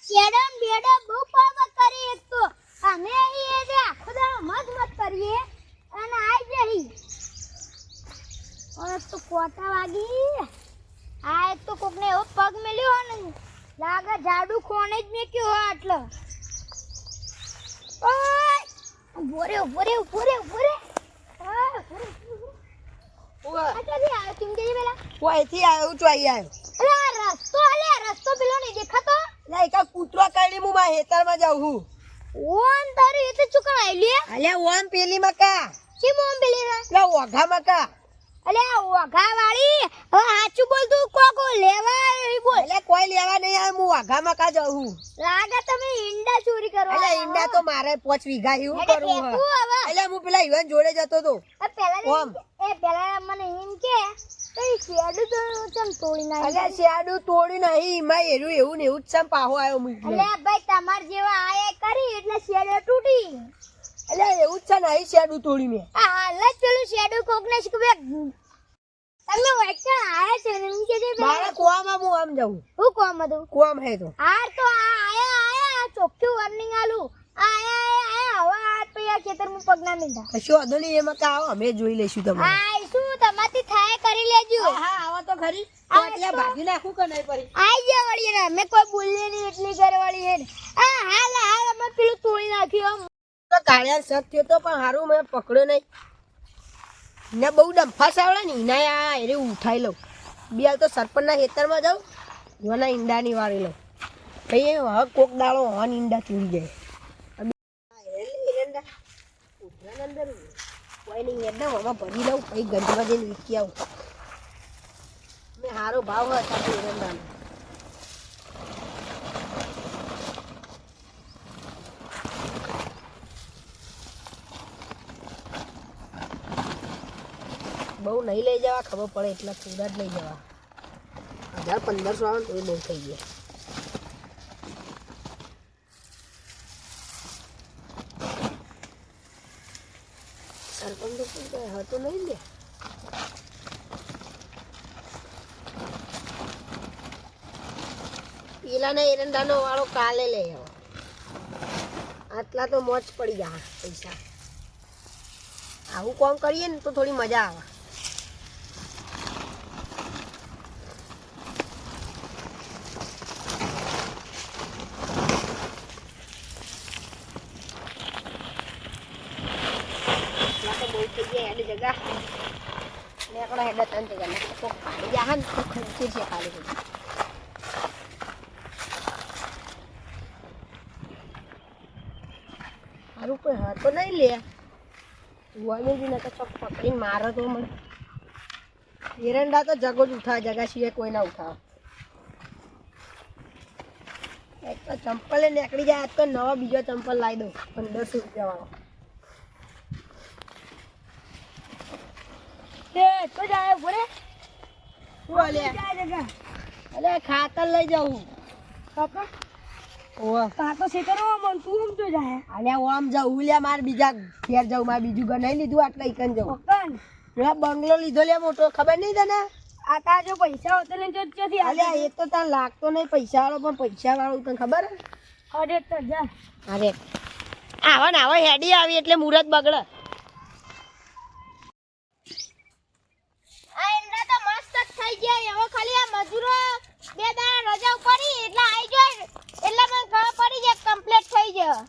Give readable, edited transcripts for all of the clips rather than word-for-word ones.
શેડમ બેડમ બહુ પાવર કરી એક તો અમે એ જે આખો દાડો મત કરીએ અને આઈ જઈ ઓર તો કોટા વાગી આ એક તો કોકને એવો પગ મેલ્યો ને લાગે જાડુ કોને જ મેક્યો આટલો ઓય બોરે બોરે બોરે બોરે ઓય આટલી આ તું કે પેલા કોઈથી આવ્યો છું અહીંયા અરે રસ્તો પેલો નહીં દેખાતો લે એકા કૂતરો કાઢી હું માં હેતરમાં જાઉં હું ઓન તારી એ તો ચુકણ આઈ લે અલે ઓમ પેલી મકા કી મોમ પેલી લે ઓઘા મકા અલે ઓઘા વાળી હવે સાચું બોલ તું કોકો લેવા આવી બોલ એટલે કોઈ લેવા નહીં આવે હું ઓઘા મકા જાઉં લાગે તમે ઈંડા ચોરી કરો એટલે ઈંડા તો મારે 5 વીઘા હું કરું એટલે હું પેલા યુવાન જોડે જતો તો પેલા મને એમ કે કઈ શેડું તો ચમ તોડી નાખી અલે શેડું તોડી નહીં માં એરું એવું ને એવું જ સમ પાહો આવ્યો મુઈ અલે ભાઈ તમાર જેવા આયા કરી એટલે શેડું તૂટી એટલે એવું જ છે નહીં શેડું તોડી મે આ હાલ જ પેલું શેડું કોકને શીખવે તમે વાટકા આયા છે ને એમ કે જે મારા કોવામાં હું આમ જાઉં હું કોમ હતું કોમ હે તો હાર તો આયા ચોખ્ખું વોર્નિંગ આલું આયા હવે આ પૈયા ખેતરમાં પગના મીંડા કશો વાંધો નહીં એમાં કા આવો અમે જોઈ લઈશું તમને આય શું તમારથી થાય કરી લેજો હા આવો તો ખરી એટલે ભાગી નાખું કે નહીં પડી આઈ જા વળી રે મે કોઈ બોલી નહીં એટલી ઘરવાળી હે આ હાલ અમે પેલું તોડી નાખ્યું તો કાળિયા શક થયો તો પણ હારું મેં પકડ્યો નહીં ને બહુ ડંફાસ આવડે ને એના આ એરે ઉઠાઈ લઉં બે તો સરપંચના ખેતરમાં જાઉં એના ઈંડાની વાળી લઉં પછી હવે કોક દાડો હન ઈંડા ચૂડી જાય અંદર કોઈ નહીં એડા હવા ભરી લઉં પછી ગંજમાં જઈને વીકી આવું મેં સારો ભાવ હતા તો એરંડાનો બહુ નહીં લઈ જવા ખબર પડે એટલા પૂરા જ લઈ જવા 1500 આવે તો એ બહુ થઈ ગયા સરપંચ તો શું હતો નહીં લે પેલાને એરંડાનો વાળો કાલે લે આટલા તો મોજ પડી જાય પૈસા આવું કામ કરીએ ને તો થોડી મજા આવે જગા ને આપણે હેડા તન જગા તો પાડી જા હન તો ખર્ચી છે ખાલી બધું હારું કોઈ હતો નહીં લે વને જ નકા ચોક પકડીને મારે તો મને એરંડા તો જગો જ ઉઠા જગા સિવાય કોઈ ના ઉઠાવ એક તો ચંપલે નીકળી જાય તો નવા બીજો ચંપલ લાવી દઉં 1500 રૂપિયા વાળો તો જાય બોરે બોલે અરે ખાતર લઈ જાઉં કાકા ઓવા કાકો સે કરો મન તું તો જાય અલે ઓમ જાઉં લે માર બીજા ઘેર જાઉં માર બીજું ગનાઈ લીધું આટલા ઈકન જાઉં પકન પેલા બંગલો લીધો લે મોટો ખબર નહીં તને આ તા જો પૈસા હોતે ને જો ચોથી અલે એ તો તાર લાગતો નહીં પૈસા વાળો પણ પૈસા વાળું તને ખબર હે અરે તો જા અરે આવા ને આવા હેડી આવી એટલે મુરત બગડે થઈ ગયા હવે ખાલી આ મજૂરો બે દાડા રજા પડી એટલે આવી જાય એટલે મને ખબર પડી જાય કમ્પ્લીટ થઈ જાય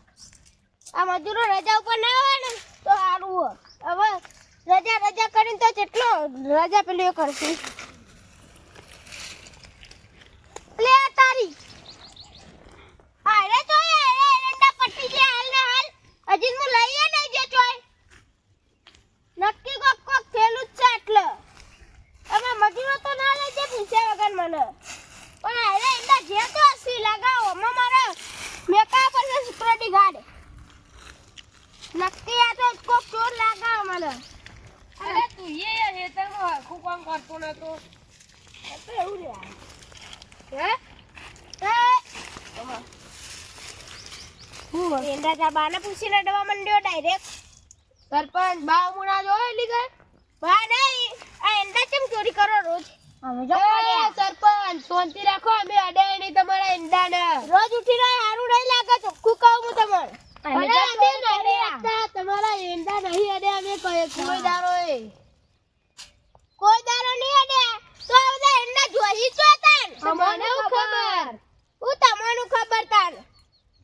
આ મજૂરો રજા ઉપર ના હોય ને તો સારું હવે રજા કરીને તો જેટલો રજા પેલી કરશે લે તારી અરે તો એરંડા પટ્ટી જે હાલ ને હાલ હજી હું લઈએ નહીં જે ચોય નક્કી કોક થેલું જ છે એટલે અમે મજૂરો તો ના લઈ જાય પૈસા વગર મને પણ અરે એના જે તો હસી લગાવો માં મારે મેકા પર સિક્યુરિટી ગાર્ડ નક્કી આ તો કોક ચોર લગાવો મને અરે તું એ હેતરમાં હરખું કામ કરતો નતો તો એવું રે હે એંડા જા બાને પૂછીને ડવા મંડ્યો ડાયરેક્ટ સરપંચ બા મુના જો એલી ગઈ બા નહીં આ એંડા કેમ ચોરી કરો રોજ અમે જો સરપંચ શાંતિ રાખો અમે અડે નહીં તમારા એંડાને રોજ ઉઠીને કહું હું તમને અમે અરે તો અમે ચોરી નહીં કર્યા. આપતા, તમારા એંડા નહીં અડે અમે કહીએ કોઈ દારો એ કોઈ દારો નહીં અડે તો આ બધા એંડા જોઈ તો તાન અમને હું ખબર. હું તમને ખબર તાન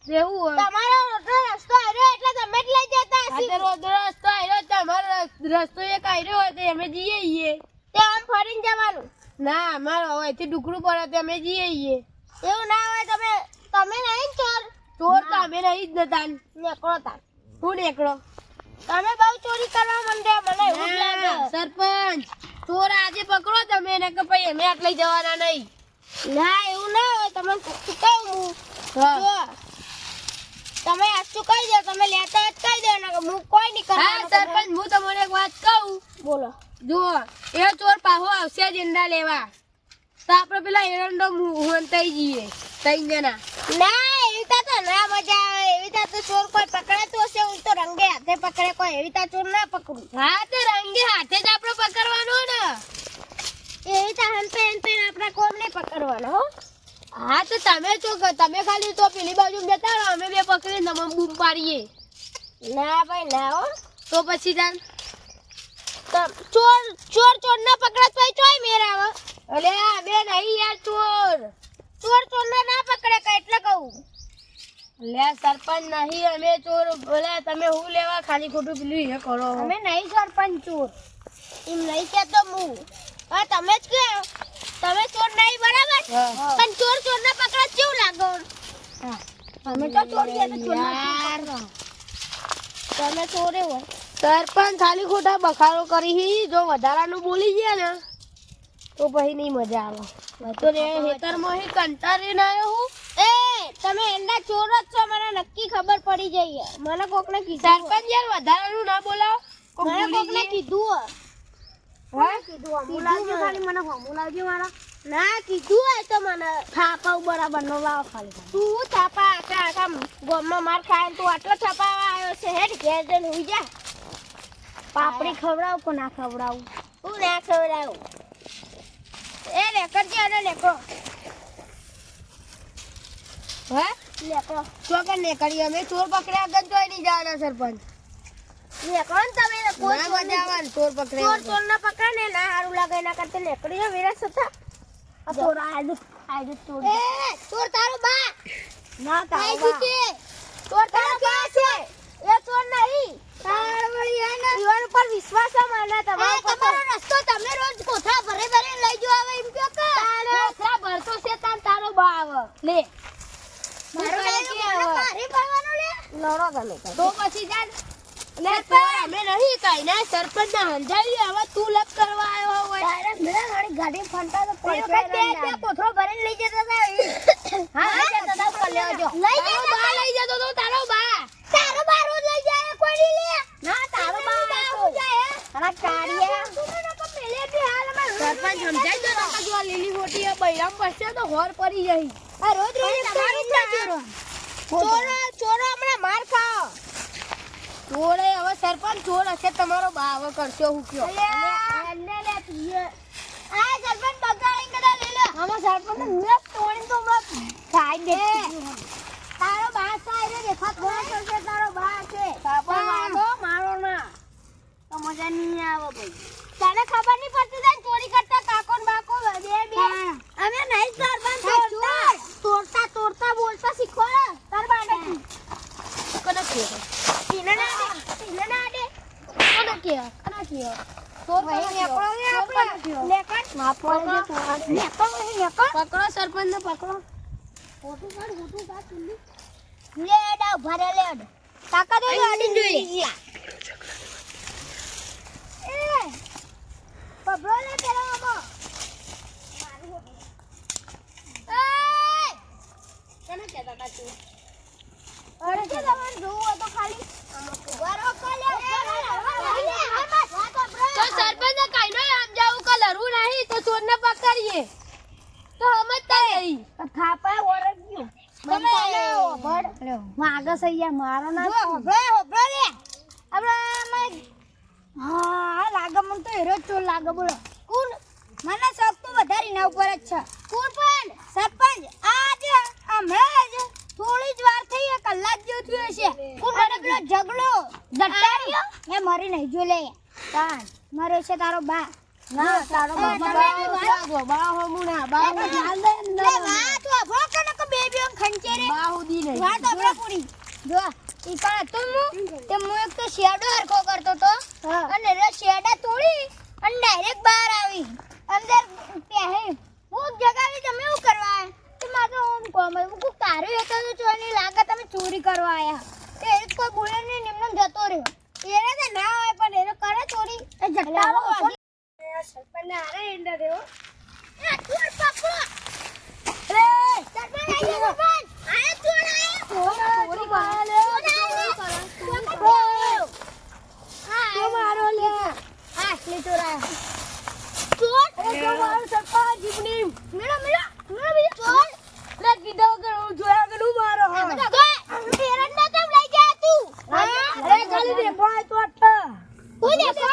એવું હોય. તમારો રોડનો રસ્તો આવ્યો એટલે તમે જ લઈ જતા આ હશી તો રોડનો રસ્તો આવ્યો તમારો રસ્તો એક આવ્યો હોય તો અમે જઈએ છીએ. તે આમ ફરીને જવાનું ના અમારો અહીંથી ડુકરું પડે તો અમે જઈએ છીએ. એવું ના હોય તમે તમે નહીં ચોર ચોર તો અમે નહીં જ નતા. નીકળો તાન હું નીકળો. તમે બહુ ચોરી કરવા માંડ્યા મને એવું જ લાગે ના, સરપંચ ચોર આજે પકડો તમે ને કે ભાઈ અમે આટલે જવાના નહીં. ના એવું ના હોય તમને કહું હું હા. જો તમે આછું કહી દો તમે લેતા જ કહી દો ને હું કોઈ નહીં હા કરવાનું સરપંચ હું તમને એક વાત કહું. બોલો જુઓ એ ચોર પાછો આવશે જ ઈંડા લેવા તો આપણે પેલા એરંડો હંતાઈ જઈએ ત્રણ જણા. ના એવી તા તો ના મજા આવે એવી તા તો ચોર કોઈ પકડાતું હશે હું તો રંગે હાથે પકડે કોઈ એવી તા ચોર ના પકડું હા તે રંગે હાથે જ આપણે પકડવાનો ને. એવી તા હંતે હંતે આપણા કોમ નહીં પકડવાનો હો હા તો તમે ખાલી તો પેલી બાજુ જતા રહો અમે બે પકડીને તમે બૂમ પાડીએ ના ભાઈ ના હો તો પછી તાન. ચોર ચોર ચોર ના પકડત પછી ચોય મેર આવે અલે અમે નહીં યાર ચોર. ચોર ચોર ના પકડે કે એટલે કહું લે સરપંચ નહીં અમે ચોર. બોલે તમે હું લેવા ખાલી ખોટું પેલું એ કરો. અમે નહીં સરપંચ ચોર એમ નહીં કહેતો હું હા તમે જ કહો તમે ચોર નહીં બરાબર હા. પણ ચોર ચોર ના પકડત કેવું લાગો અમે તો ચોરીએ તો ચોર યાર. તમે ચોરે હો સરપંચ ખાલી ખોટા બખારો કરી જો વધારાનું બોલી ગયા ને તો પછી નહીં મજા આવે. તો રે ખેતરમાં હી કંટાળીને આવ્યો હું. એ તમે એંડા ચોર જ છો મને નક્કી ખબર પડી જઈ મને કોકને કીધું સરપંચ યાર વધારાનું ના બોલાવો. કોક મને ભૂલી કોકને ગઈ. કીધું હા? હમું લાવજો ખાલી મને હમું લાવજો મારા ના કીધું હોય તો મને થાપા બરાબર નો લાવ ખાલી તું થાપા આખા આખા ગોમમાં માર ખાય તું આટલો થાપાવા આવ્યો છે હેડ ઘેર જઈને હુઈ જા પાપડી ખવડાવ કે ના ખવડાવું તું ના ખવડાવું એ લેકરજે અને લેકો હા? લેકો ચોકન ને કરી અમે ચોર પકડ્યા આગળ જોઈ નહીં જવાના સરપંચ. લેકો ને તમે કોઈ ના ચોર મજા આવે ને ચોર પકડે ચોર આગળ. ચોર ના પકડે ને ના હારું લાગે એના કરતા લેકડી ને વિરાસ હતા આ ચોર આયદુ ચોર એ ચોર તારો બા ના તારો બા ચોર તારો બા છે એ ચોર નહીં તારો વળી હે ને ઈવન ઉપર વિશ્વાસ છે મને તમારો રસ્તો તમે રોજ કોઠા ભરે ભરે લઈ જો આવે એમ કયો કે કોથળા ભરતો છે તાન તારો બા આવે. લે મારો મારે પાવાનો લે લડો ગમે તો પછી જાન. લે તો અમે નહીં કાઈ ના સરપંચ ના હંજાવી હવે તું લપ કરવા આવ્યો હોય. ડાયરેક્ટ મેરા ગાડી ગાડી ફંટા તો પડશે કોઠો ભરીને લઈ જતા હતા હા લઈ જતા હતા ઉપર લેજો લઈ તારો બા લઈ જતો તો તારો બા. તારો બા રોજ લઈ જાય કોઈ નહીં લે ના તારો બા હું જાય અરે કારિયા સરપંચ સમજાય તો નકા જો આ લીલી મોટી આ બૈરામ પડશે તો હોર પડી જાય. આ રોજ રોજ તમારું ના ચોરો ચોરો ચોરો હમણાં માર ખાઓ ચોરે હવે સરપંચ ચોર હશે તમારો બા હવે કરશો હું કયો. લે લે તું આ સરપંચ બગાડી કદા લે લે આમાં સરપંચ મેં તોડી તો મત ખાઈ દે તારો બા સાઈરે દેખા થોડા કરશે તારો બા છે તાપો મારો મારો ના તો મજા નહીં આવે ભાઈ તને ખબર નહીં પડતી તને ચોરી કરતા કાકો ને બાકો બે બે અમે નહીં સરપંચ તોડતા તોડતા બોલતા શીખવાડો તાર બાને કોને કયો તીને ના દે કોને કયો કોને કયો ચોર કોને કયો? ચોર કોને કયો? પકડો સરપંચ ને પકડો. અરે કે તમારે જોવું હોય તો ખાલી ઉભા તો સરપંચ ને કઈ નો આમ જાવું કે લડવું નહીં તો ચોર ને પકડીએ તો સમજતા નહીં. થાપા ઓરડ ગયો તમે માગસ અહીંયા મારો ના હોભળો લે આપણે હા લાગે મને તો હેરો ચોર લાગે બોલો કોણ મને શક તો વધારી ના ઉપર જ છે કોણ પણ સરપંચ આજ હમણાં જ થોડી જ વાર થઈ કલાક જેવું ગટ્ટારીઓ એ મારી નહીં જો લે તાન મારે છે તારો બા ના તારો બા હો મુના બા હાલ દે લે બા તું અભો કને કે બેબીઓ ખંચે રે બા હુદી નહીં વાત આપણે પૂરી જો ઈ કાળ તો તે મુ એક તો શેડો હરખો કરતો તો અને રે શેડા તોડી અને ડાયરેક્ટ બહાર આવી અંદર પહે હું જગાવી તમે શું કરવા આયા તે માતો ઓમ કોમ હું તારું હતો તો ચોની લાગે તમે ચોરી કરવા આયા તે એક કોઈ બોલે ને નિમન જતો રહ્યો એને તો ના હોય પણ એને કરે ચોરી એ જટાળો સરપંચ હારે એંડા દેવો એ ચોર પકડો રે સરપંચ આઈ ગયો સરપંચ આય ચોર આય ચોરી કરે મારો લે આટલી ચોર આયા ચોર એ મારો સરપંચ જીવની મેળો મેળો મેળો બીજો ચોર લે કીધો કે હું જોયા કે મારો હા પેરન ના કેમ લઈ જા તું અરે ખાલી દેખો તો અઠા હું દેખો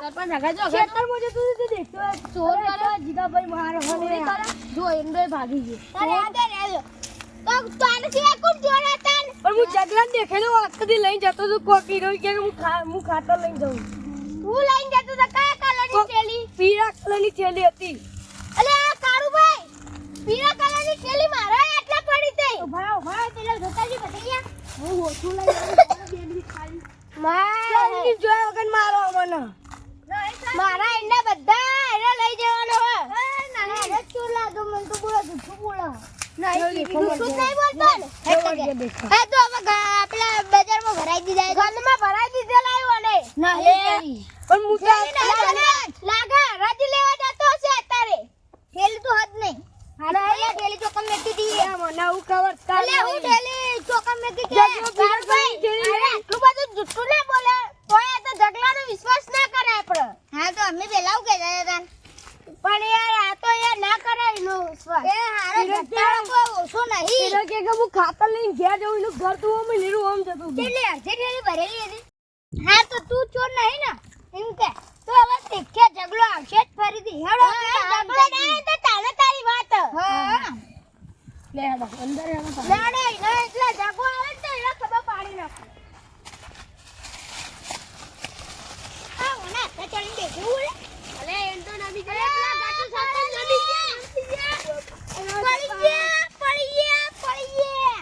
સરપંચ આગળ જો ખેતર મોજે તું દેખતો ચોર કરે જીગાભાઈ મારો ચોરી કરે જો એંડો ભાગી ગયો અરે આદે રેજો તો તાને સિવાય કોણ ચોર હતા પણ હું જગલાન દેખેલો આખથી લઈ જતો તો કોકી રહ્યો કે હું ખાતર લઈ જાઉં તું લઈને જતો તો કયા કલરની થેલી પીળા કલરની થેલી હતી અલે આ કારુભાઈ પીળા કલરની થેલી મારા એટલા પડી તે ઉભા પેલા જોતાજી બતાયા હું ઓછું લઈ બેબી ખાલી ચાંદી જોયા વગર મારો મને મારા એના બધા એને લઈ જવાનો હે ના ચોર લાગો મને તો બોલો જૂઠું બોલો નહીં જૂઠું નહીં બોલતો ને હા તો હવે આપલા બજારમાં ભરાઈ દીધા ગંદમાં ભરાઈ દીધેલા આવ્યો ને પણ હું તો લાગા રાજી લેવા જતો હશે અત્યારે થેલી તો હદ નહીં હા થેલી ચોકમ મેકી દી મને આવું ખબર અલે હું થેલી ચોકમ મેકી કે ભાઈ એટલું બધું જૂઠું ના બોલે તોય આ તો જગલાનો વિશ્વાસ ના કરે આપણે હા તો અમે પેલા આવું કહેતા હતા પણ યાર આ તો યાર ના કરાય નો વિશ્વાસ એ હારો જટ્ટાળો કોઈ ઓછો નહીં એનો કે હું ખાતર લઈને ઘેર જઉં એનું ઘર તો અમે લીરું આમ જતું કેટલી અડધી થેલી ભરેલી હતી હા તો તું ચોર નહીં ને એમ કે તો હવે શીખ્યા ઝઘડો આવશે જ ફરીથી હેડો ઝઘડો ના તો તાને તારી વાત હા લે હેડો અંદર હેડો લેડે ને એટલે ઝઘડો આવે તો એને ખબર પાડી નાખો આ ઓના તે ચડી દેખું અલે એમ તો નબી કરે પેલા ગાટુ સાથે નબી ગયા પડી ગયા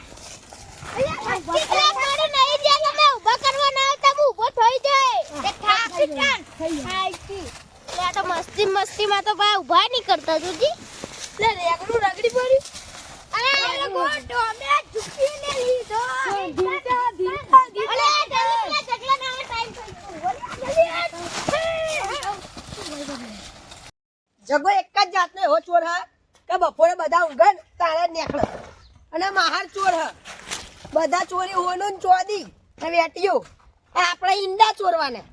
અલે કેટલા મારે નહીં જે તમે ઊભા કરવા ના આવતા હું ઊભો થઈ જાય તે થાકી ચાલ થાકી લે તો મસ્તી માં તો ભાઈ ઊભા નહીં કરતા જોજી લે રેગડું રગડી પડ્યું અરે લોકો ટોમે ઝુકીને લીધો ધીરતા અલે પેલા જગલા ના ટાઈમ જગો એક જ જાતનો એવો ચોર હ કે બપોરે બધા ઊંઘે ને તારે જ નીકળે અને મહાર ચોર હ બધા ચોરી હોનું ને ચોદી ને વેટીઓ આપણે ઈંડા ચોરવાના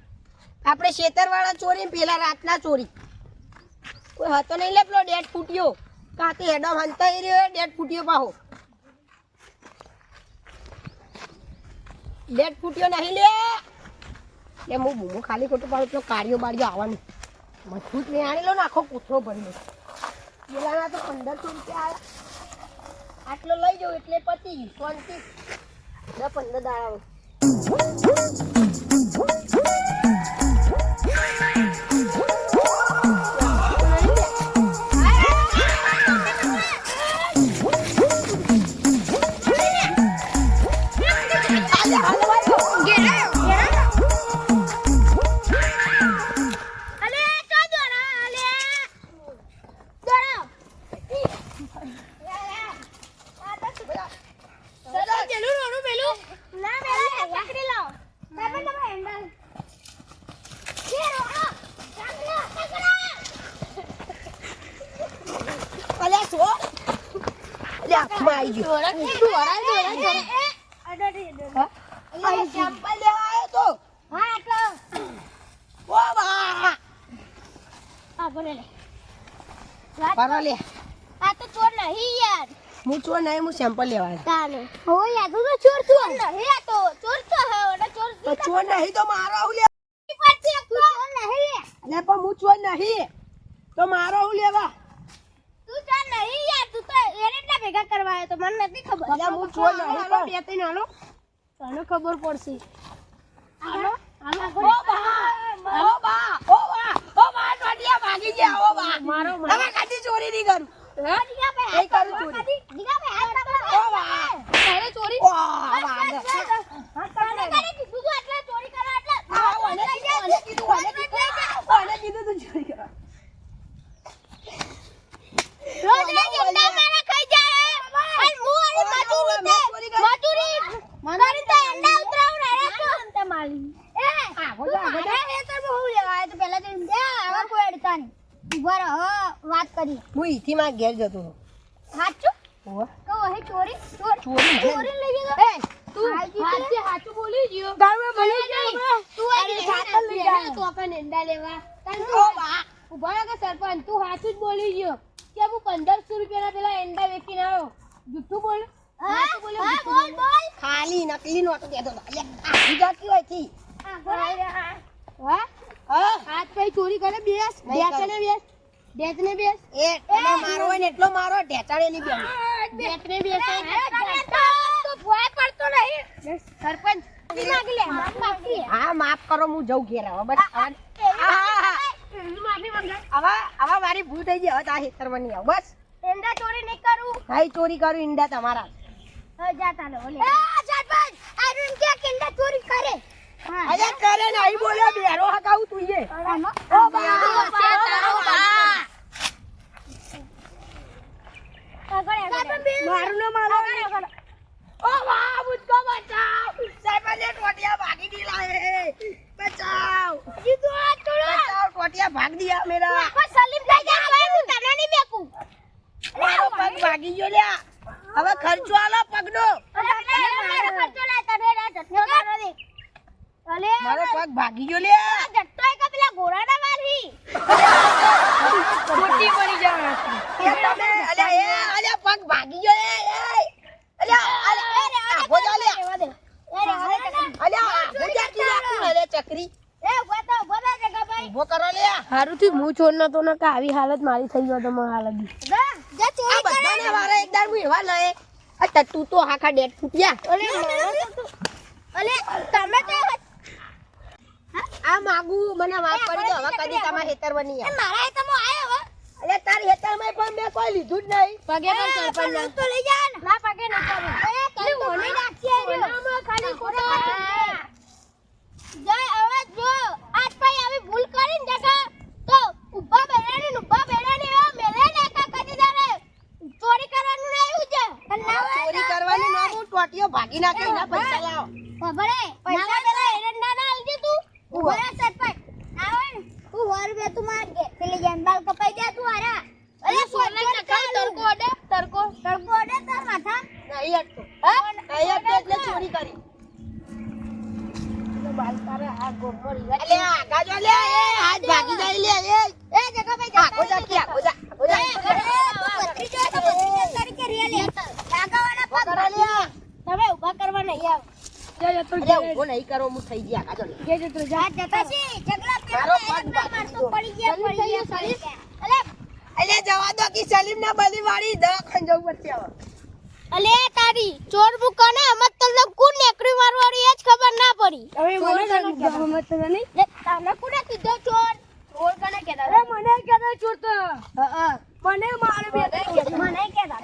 આપણે શેતરવાળા ચોરી પેલા રાતના ચોરી કોઈ હતો નહીં લે પેલો ડેટ ફૂટ્યો કાં તો હેડો હંતાઈ રહ્યો ડેટ ફૂટ્યો પાહો ડેટ ફૂટ્યો નહીં લે હું બૂમો ખાલી ખોટું પાડું પેલો કાર્યો બાળ્યો આવવાનું મજબૂત ને આણી લો ને આખો પૂથરો ભરી પેલાના તો 1500 રૂપિયા આવ્યા આટલો લઈ જાઉં એટલે પતી ગયું શાંતિ 10-15 દાડા આવી ગયો સેમ્પલ લેવા આવ્યો તો હા એટલો ઓ બા આ ભલે લે પારો લે આ તો ચોર નહીં યાર હું ચોર નહીં હું સેમ્પલ લેવા આવ્યો તાને હો યાર તું તો ચોર તું નહીં આ તો ચોર તો હે ઓડા ચોર તો ચોર નહીં તો મારો હું લે પાછી ચોર નહીં લે પણ હું ચોર નહીં તો મારો હું લેવા તું ચોર નહીં યાર તું તો એને ના ભેગા કરવા આવ્યો તો મને નથી ખબર એટલે હું ચોર નહીં પણ બે ત્રણ હાલો તને ખબર પડશે ટોટિયા ભાગી ગયા ઓ બા હવે કદી ચોરી નહીં કરું નહીં કરું ચોરી ઓ બા તારે ચોરી ઓ બા કીધું તું ચોરી કરવા રોજ રોજ ઈંડા મારા ખાઈ જાય અને હું અને મજૂરી તે મજૂરી મારી તો ઈંડા ઉતરાવ રે તો માલી એ એ તો બહુ લેવાય તો પહેલા તો ઈંડા હવે કોઈ અડતા નહીં ઉભા રહો વાત કરી હું ઈથી માં ઘેર જતો હતો સાચું ઓહ તો વહી ચોરી ચોરી ચોરી લઈ ગયો એ તું સાચું બોલી ગયો ગામે ભલે તું આ સાચું લઈ જાય તો કન ઈંડા લેવા તને ઉભા રહો કે સરપંચ તું સાચું જ બોલી ગયો કે હું 1500 રૂપિયાના પેલા એંડા વેચીને આવ્યો જુઠ્ઠું બોલ બોલ બોલ ખાલી નકલી નોટો દેતો એટલે આખી જાતી હોય થી હા હાથ પે ચોરી કરે બેસ બેચને બેસ એ તમે મારો હોય ને એટલો મારો ઢેચાડે ની બેન બેચને બેસ તો ભોય પડતો નહીં સરપંચ માગી લે માગી હા માફ કરો હું જઉં ઘેર હવે બસ માફી માંગે હવે મારી ભૂલ થઈ ગઈ હવે આ ખેતરમાં નહીં આવ બસ એંડા ચોરી નહીં કરું ભાઈ ચોરી કરું ઈંડા તમારા જાતા લો લે સરપંચ આરું કે એંડા ચોરી કરે અરે કરે ને અહીં બોલ્યો બેરો હકાવું તું એ ઓ બા મારું ના મારો ઓ વાહ મુझको બચાવ સાહેબને ટોટિયા ભાગી દીલા હે બચાવ જીતો છોડો બચાવ ટોટિયા ભાગ દિયા મેરા કોઈ સલીમ થઈ જાય ભાઈ હું તને નહીં બેકું મારો પગ ભાગી ગયો લ્યા હવે ખર્ચો આલો પગનો ખર્ચો લે તને રે જઠ્ઠો કરો દે અલે મારો પગ ભાગી ગયો લ્યા જટ્ટોય કે પેલા ઘોડાના મારી મોટી પડી જાય એ તમે અલ્યા પગ ભાગી ગયો એ અલ્યા ગોજા લે અલ્યા ગોજા કી લે ચકરી એ ઉભો તો જગા ભાઈ ઉભો કરો લે હારું થી હું છોડ નતો ને કે આવી હાલત મારી થઈ ગયો તો મને હાલત જા ચોરી આ બધાને વારે એકદાર હું એવા લએ આ ટટ્ટુ તો આખા ડેટ ફૂટ્યા અલે તમે તો આ માગુ મને વાત કરી દો હવે કદી તમારા હેતરમાં નહીં આવે મારા તમે આયો હવે અલ્યા તાર હેતરમાં પણ મેં કોઈ લીધું જ નહીં પગે પણ સરપંચ તો લઈ જા ને ના પગે ન કરું એ કઈ તો મને નાખી આવ્યો ખાલી કોડા જય હવે જો આજ ભાઈ આવી ભૂલ કરીને જગા તો ઉભા બેરાની મેલે ને કા કદી દારે ચોરી કરવાનું નહીં ઉજે ચોરી કરવાની ના હું ટોટીઓ ભાગી નાખે એના પૈસા લાવો ખબરે પૈસા પેલા એરંડા ના આલજે તું ઉભા સરપંચ આવે ને તું વર બે તું માર દે પેલી જંબાલ કપાઈ દે તું આરા અરે સોના નકા તરકો ઓડે તાર માથા નહીં અટતો નહીં અટતો એટલે ચોરી કરી બાલ તારે આ ગોમરી અલ્યા આગા જો લે એ હાથ ભાગી જાય લે એ જગા ભાઈ આગો જા કે આગો જા તરીકે રિયલ લાગાવાના પગ કરો લે તમે ઉભા કરવા નહીં આવ અલ્યા ઉભો નહીં કરો હું થઈ ગયા આગા જો લે જા જતા છી જગલા મારો પગ પેલા મારતો પડી ગયા અલે અલ્યા જવા દો કે સલીમ ના બલી વાળી દવાખાને જવું પડશે હવે અલે તારી ચોર મુકાને અમત તલબ કુન નેકરી મારવાડી એ જ ખબર ના પડી હવે મને તને કોને કીધો ચોર મને કહેતા ચોર તો મને મારે બે મને કહેતા